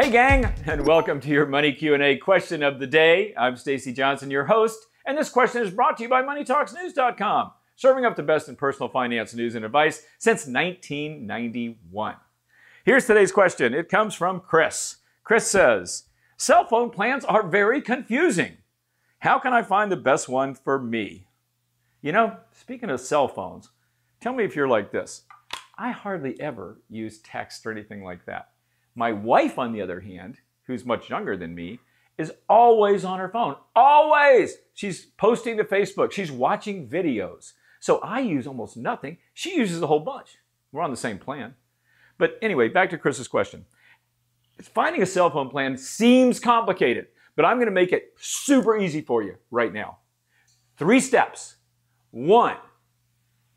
Hey gang, and welcome to your Money Q&A question of the day. I'm Stacy Johnson, your host, and this question is brought to you by MoneyTalksNews.com, serving up the best in personal finance news and advice since 1991. Here's today's question. It comes from Chris. Chris says, cell phone plans are very confusing. How can I find the best one for me? You know, speaking of cell phones, tell me if you're like this. I hardly ever use text or anything like that. My wife, on the other hand, who's much younger than me, is always on her phone. Always! She's posting to Facebook. She's watching videos. So I use almost nothing. She uses a whole bunch. We're on the same plan. But anyway, back to Chris's question. Finding a cell phone plan seems complicated, but I'm going to make it super easy for you right now. 3 steps. 1,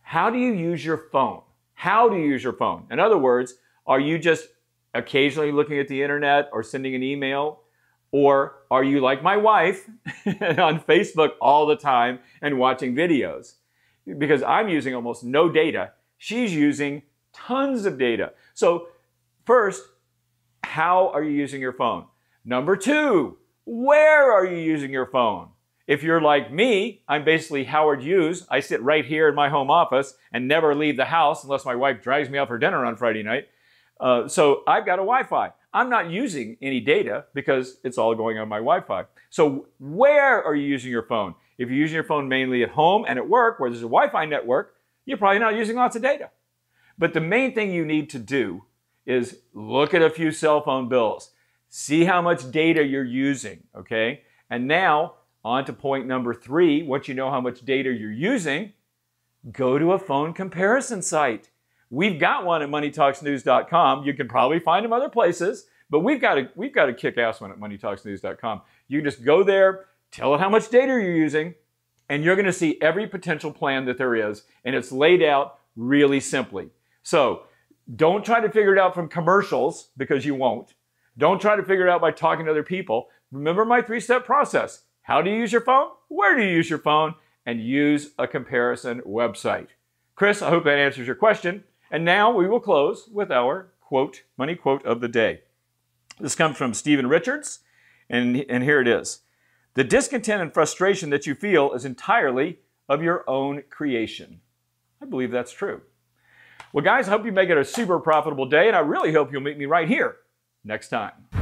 how do you use your phone? How do you use your phone? In other words, are you just occasionally looking at the internet or sending an email? Or are you like my wife on Facebook all the time and watching videos? Because I'm using almost no data. She's using tons of data. So first, how are you using your phone? Number 2, where are you using your phone? If you're like me, I'm basically Howard Hughes. I sit right here in my home office and never leave the house unless my wife drags me out for dinner on Friday night. So I've got a Wi-Fi. I'm not using any data because it's all going on my Wi-Fi. So where are you using your phone? If you're using your phone mainly at home and at work where there's a Wi-Fi network, you're probably not using lots of data. But the main thing you need to do is look at a few cell phone bills. See how much data you're using, okay? And now, on to point number 3. Once you know how much data you're using, go to a phone comparison site. We've got one at MoneyTalksNews.com. You can probably find them other places, but we've got a kick-ass one at MoneyTalksNews.com. You just go there, tell it how much data you're using, and you're going to see every potential plan that there is, and it's laid out really simply. So don't try to figure it out from commercials, because you won't. Don't try to figure it out by talking to other people. Remember my 3-step process. How do you use your phone? Where do you use your phone? And use a comparison website. Chris, I hope that answers your question. And now we will close with our quote, money quote of the day. This comes from Stephen Richards, and here it is. The discontent and frustration that you feel is entirely of your own creation. I believe that's true. Well, guys, I hope you make it a super profitable day, and I really hope you'll meet me right here next time.